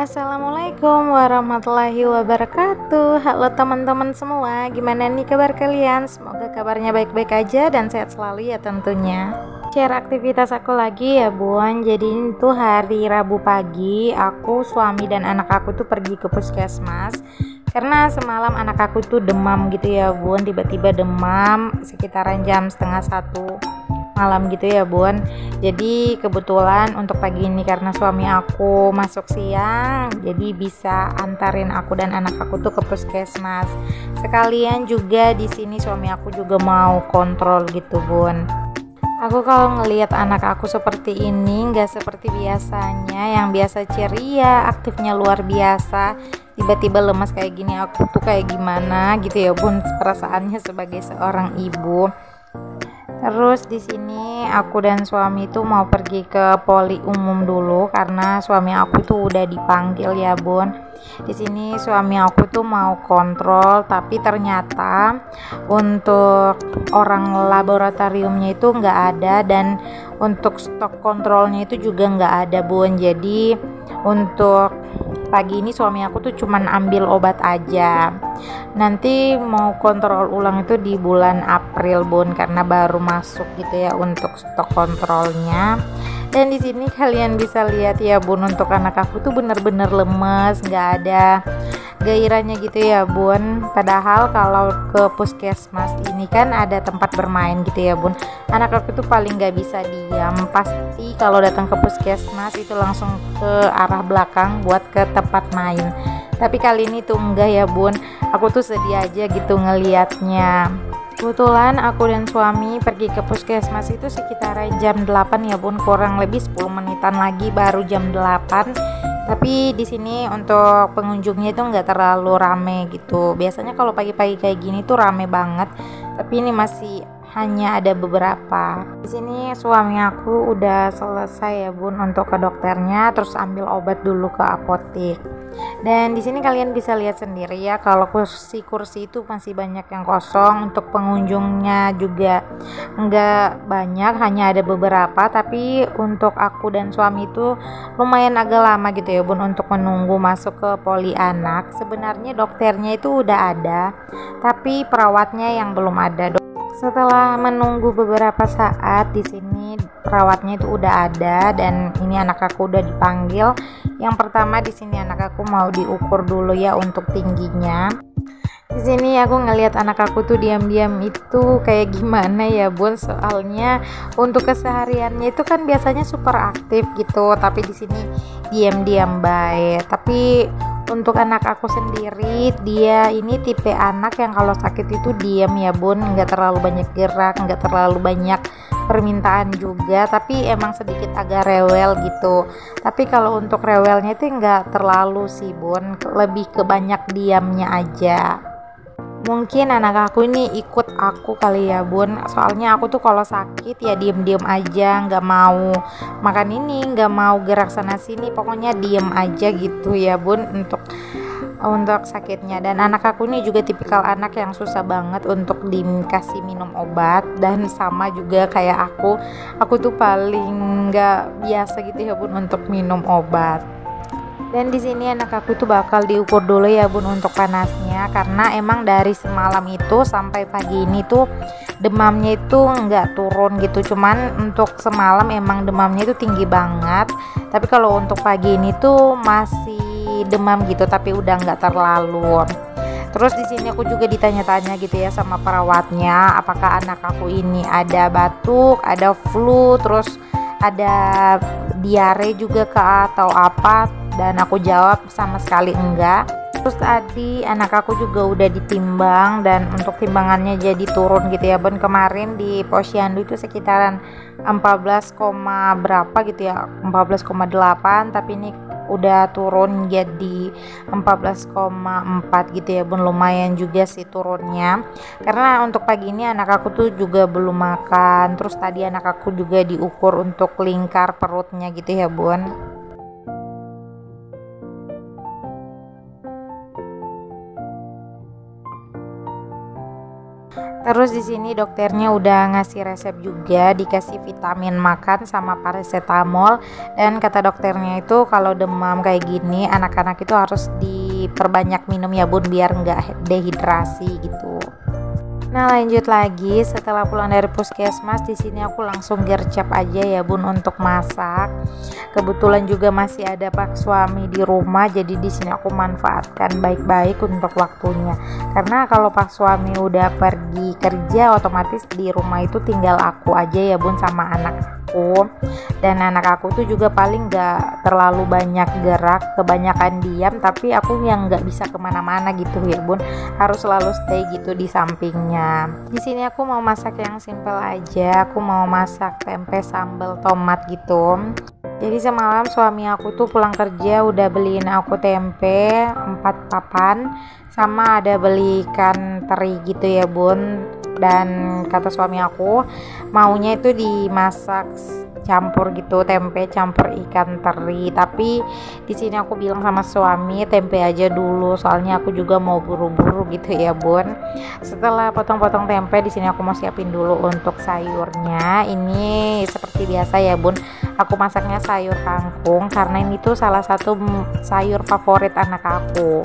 Assalamualaikum warahmatullahi wabarakatuh. Halo teman-teman semua, gimana nih kabar kalian? Semoga kabarnya baik-baik aja dan sehat selalu ya tentunya. Share aktivitas aku lagi ya bun. Jadi itu hari Rabu pagi, aku, suami dan anak aku tuh pergi ke puskesmas. Karena semalam anak aku tuh demam gitu ya bun, tiba-tiba demam sekitaran jam setengah 1 malam gitu ya bun. Jadi kebetulan untuk pagi ini karena suami aku masuk siang, jadi bisa antarin aku dan anak aku tuh ke puskesmas. Sekalian juga di sini suami aku juga mau kontrol gitu bun. Aku kalau ngelihat anak aku seperti ini nggak seperti biasanya, yang biasa ceria, aktifnya luar biasa, tiba-tiba lemas kayak gini, aku tuh kayak gimana gitu ya bun perasaannya sebagai seorang ibu. Terus di sini aku dan suami tuh mau pergi ke poli umum dulu karena suami aku tuh udah dipanggil ya bun. Di sini suami aku tuh mau kontrol, tapi ternyata untuk orang laboratoriumnya itu nggak ada dan untuk stok kontrolnya itu juga nggak ada bun. Jadi untuk pagi ini suami aku tuh cuman ambil obat aja. Nanti mau kontrol ulang itu di bulan April bun, karena baru masuk gitu ya untuk stok kontrolnya. Dan di sini kalian bisa lihat ya bun, untuk anak aku tuh bener-bener lemes, nggak ada gairahnya gitu ya bun. Padahal kalau ke puskesmas ini kan ada tempat bermain gitu ya bun. Anak aku tuh paling nggak bisa diam, pasti kalau datang ke puskesmas itu langsung ke arah belakang buat ke tempat main. Tapi kali ini tuh enggak ya bun, aku tuh sedih aja gitu ngelihatnya. Kebetulan aku dan suami pergi ke puskesmas itu sekitar jam 8 ya bun, kurang lebih 10 menitan lagi baru jam 8. Tapi di sini untuk pengunjungnya itu nggak terlalu rame gitu. Biasanya kalau pagi-pagi kayak gini tuh rame banget, tapi ini masih hanya ada beberapa. Di sini suami aku udah selesai ya bun untuk ke dokternya, terus ambil obat dulu ke apotek. Dan di sini kalian bisa lihat sendiri ya, kalau kursi-kursi itu masih banyak yang kosong. Untuk pengunjungnya juga nggak banyak, hanya ada beberapa. Tapi untuk aku dan suami itu lumayan agak lama gitu ya bun untuk menunggu masuk ke poli anak. Sebenarnya dokternya itu udah ada, tapi perawatnya yang belum ada. Setelah menunggu beberapa saat di sini perawatnya itu udah ada dan ini anak aku udah dipanggil. Yang pertama di sini anak aku mau diukur dulu ya untuk tingginya. Di sini aku ngelihat anak aku tuh diam-diam itu kayak gimana ya bun, soalnya untuk kesehariannya itu kan biasanya super aktif gitu, tapi di sini diam-diam baik. Tapi untuk anak aku sendiri, dia ini tipe anak yang kalau sakit itu diam ya bun, nggak terlalu banyak gerak, nggak terlalu banyak permintaan juga, tapi emang sedikit agak rewel gitu. Tapi kalau untuk rewelnya itu nggak terlalu sih bun, lebih ke banyak diamnya aja. Mungkin anak aku ini ikut aku kali ya bun, soalnya aku tuh kalau sakit ya diem-diem aja, nggak mau makan ini, nggak mau gerak sana sini, pokoknya diem aja gitu ya bun untuk sakitnya. Dan anak aku ini juga tipikal anak yang susah banget untuk dikasih minum obat, dan sama juga kayak aku tuh paling nggak biasa gitu ya bun untuk minum obat. Dan di sini anak aku tuh bakal diukur dulu ya bun untuk panasnya, karena emang dari semalam itu sampai pagi ini tuh demamnya itu nggak turun gitu, cuman untuk semalam emang demamnya itu tinggi banget. Tapi kalau untuk pagi ini tuh masih demam gitu, tapi udah nggak terlalu. Terus di sini aku juga ditanya-tanya gitu ya sama perawatnya, apakah anak aku ini ada batuk, ada flu, terus ada diare juga atau apa, dan aku jawab sama sekali enggak. Terus tadi anak aku juga udah ditimbang dan untuk timbangannya jadi turun gitu ya bun. Kemarin di posyandu itu sekitaran 14, berapa gitu ya, 14,8, tapi ini udah turun jadi 14,4 gitu ya bun. Lumayan juga sih turunnya, karena untuk pagi ini anak aku tuh juga belum makan. Terus tadi anak aku juga diukur untuk lingkar perutnya gitu ya bun. Terus di sini dokternya udah ngasih resep juga, dikasih vitamin makan sama paracetamol, dan kata dokternya itu kalau demam kayak gini anak-anak itu harus diperbanyak minum ya bun, biar nggak dehidrasi gitu. Nah lanjut lagi, setelah pulang dari puskesmas di sini aku langsung gercep aja ya bun untuk masak. Kebetulan juga masih ada pak suami di rumah, jadi di sini aku manfaatkan baik-baik untuk waktunya. Karena kalau pak suami udah pergi kerja, otomatis di rumah itu tinggal aku aja ya bun sama anak aku. Dan anak aku tuh juga paling gak terlalu banyak gerak, kebanyakan diam, tapi aku yang gak bisa kemana-mana gitu ya bun, harus selalu stay gitu di sampingnya. Di sini aku mau masak yang simple aja. Aku mau masak tempe sambal tomat gitu. Jadi semalam suami aku tuh pulang kerja udah beliin aku tempe 4 papan, sama ada beli ikan teri gitu ya bun. Dan kata suami aku maunya itu dimasak campur gitu, tempe campur ikan teri. Tapi di sini aku bilang sama suami tempe aja dulu, soalnya aku juga mau buru-buru gitu ya bun. Setelah potong-potong tempe, di sini aku mau siapin dulu untuk sayurnya. Ini seperti biasa ya bun, aku masaknya sayur kangkung karena ini tuh salah satu sayur favorit anak aku.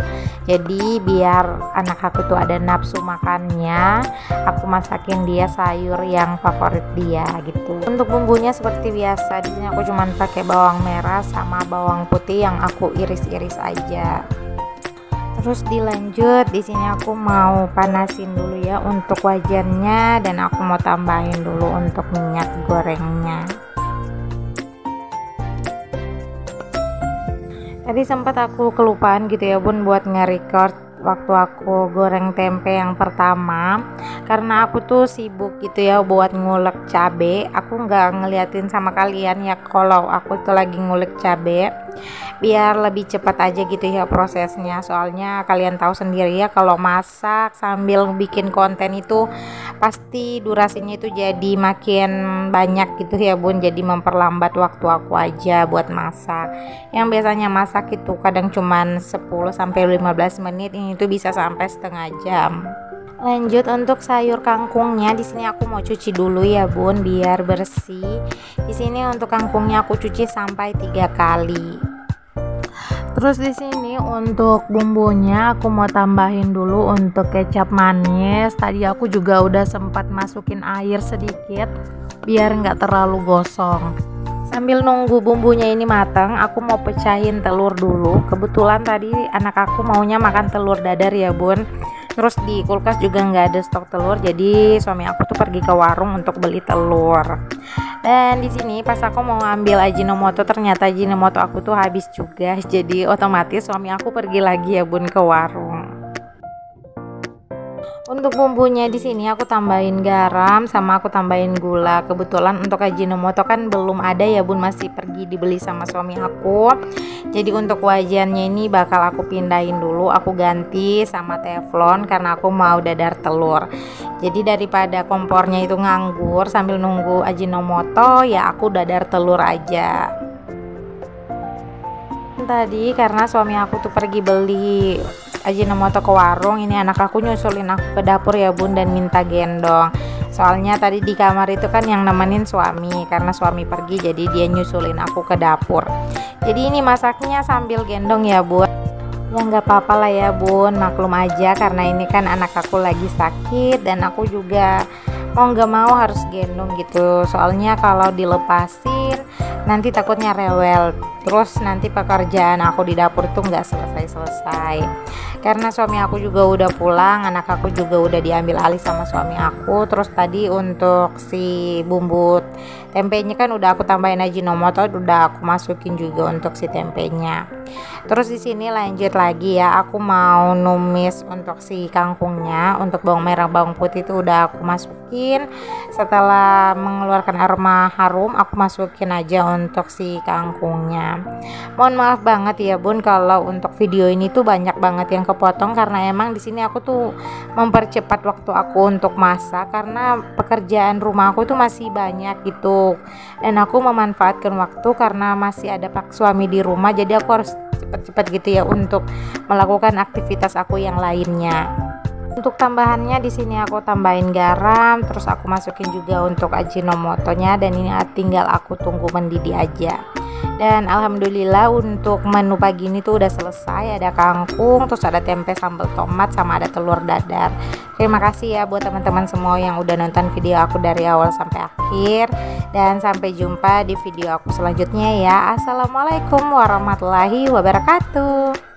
Jadi biar anak aku tuh ada nafsu makannya, aku masakin dia sayur yang favorit dia gitu. Untuk bumbunya seperti biasa, di sini aku cuman pakai bawang merah sama bawang putih yang aku iris-iris aja. Terus dilanjut, di sini aku mau panasin dulu ya untuk wajannya, dan aku mau tambahin dulu untuk minyak gorengnya. Tadi sempat aku kelupaan gitu ya bun buat nge-record waktu aku goreng tempe yang pertama, karena aku tuh sibuk gitu ya buat ngulek cabe. Aku nggak ngeliatin sama kalian ya kalau aku tuh lagi ngulek cabe, biar lebih cepat aja gitu ya prosesnya. Soalnya kalian tahu sendiri ya, kalau masak sambil bikin konten itu pasti durasinya itu jadi makin banyak gitu ya bun, jadi memperlambat waktu aku aja buat masak. Yang biasanya masak itu kadang cuman 10-15 menit, ini tuh bisa sampai setengah jam. Lanjut untuk sayur kangkungnya, di sini aku mau cuci dulu ya bun biar bersih. Di sini untuk kangkungnya aku cuci sampai 3 kali. Terus di sini untuk bumbunya aku mau tambahin dulu untuk kecap manis. Tadi aku juga udah sempat masukin air sedikit biar nggak terlalu gosong. Sambil nunggu bumbunya ini matang, aku mau pecahin telur dulu. Kebetulan tadi anak aku maunya makan telur dadar ya bun. Terus di kulkas juga nggak ada stok telur, jadi suami aku tuh pergi ke warung untuk beli telur. Dan di sini pas aku mau ambil Ajinomoto, ternyata Ajinomoto aku tuh habis juga. Jadi otomatis suami aku pergi lagi ya bun ke warung. Untuk bumbunya di sini aku tambahin garam sama aku tambahin gula. Kebetulan untuk Ajinomoto kan belum ada ya bun, masih pergi dibeli sama suami aku. Jadi untuk wajannya ini bakal aku pindahin dulu, aku ganti sama teflon karena aku mau dadar telur. Jadi daripada kompornya itu nganggur sambil nunggu Ajinomoto, ya aku dadar telur aja. Tadi karena suami aku tuh pergi beli Ajinomoto ke warung, ini anak aku nyusulin aku ke dapur ya bun dan minta gendong. Soalnya tadi di kamar itu kan yang nemenin suami, karena suami pergi jadi dia nyusulin aku ke dapur. Jadi ini masaknya sambil gendong ya bun. Ya nggak apa-apa lah ya bun, maklum aja karena ini kan anak aku lagi sakit dan aku juga mau nggak mau harus gendong gitu. Soalnya kalau dilepasin nanti takutnya rewel, terus nanti pekerjaan aku di dapur tuh nggak selesai-selesai. Karena suami aku juga udah pulang, anak aku juga udah diambil alih sama suami aku. Terus tadi untuk si bumbu tempenya kan udah aku tambahin Ajinomoto, udah aku masukin juga untuk si tempenya. Terus di sini lanjut lagi ya, aku mau numis untuk si kangkungnya. Untuk bawang merah bawang putih itu udah aku masukin. Setelah mengeluarkan aroma harum, aku masukin aja untuk si kangkungnya. Mohon maaf banget ya bun kalau untuk video ini tuh banyak banget yang kepotong, karena emang di sini aku tuh mempercepat waktu aku untuk masak karena pekerjaan rumah aku tuh masih banyak gitu, dan aku memanfaatkan waktu karena masih ada pak suami di rumah, jadi aku harus cepet-cepet gitu ya untuk melakukan aktivitas aku yang lainnya. Untuk tambahannya di sini aku tambahin garam, terus aku masukin juga untuk ajinomotonya, dan ini tinggal aku tunggu mendidih aja. Dan alhamdulillah untuk menu pagi ini tuh udah selesai. Ada kangkung, terus ada tempe sambal tomat, sama ada telur dadar. Terima kasih ya buat teman-teman semua yang udah nonton video aku dari awal sampai akhir, dan sampai jumpa di video aku selanjutnya ya. Assalamualaikum warahmatullahi wabarakatuh.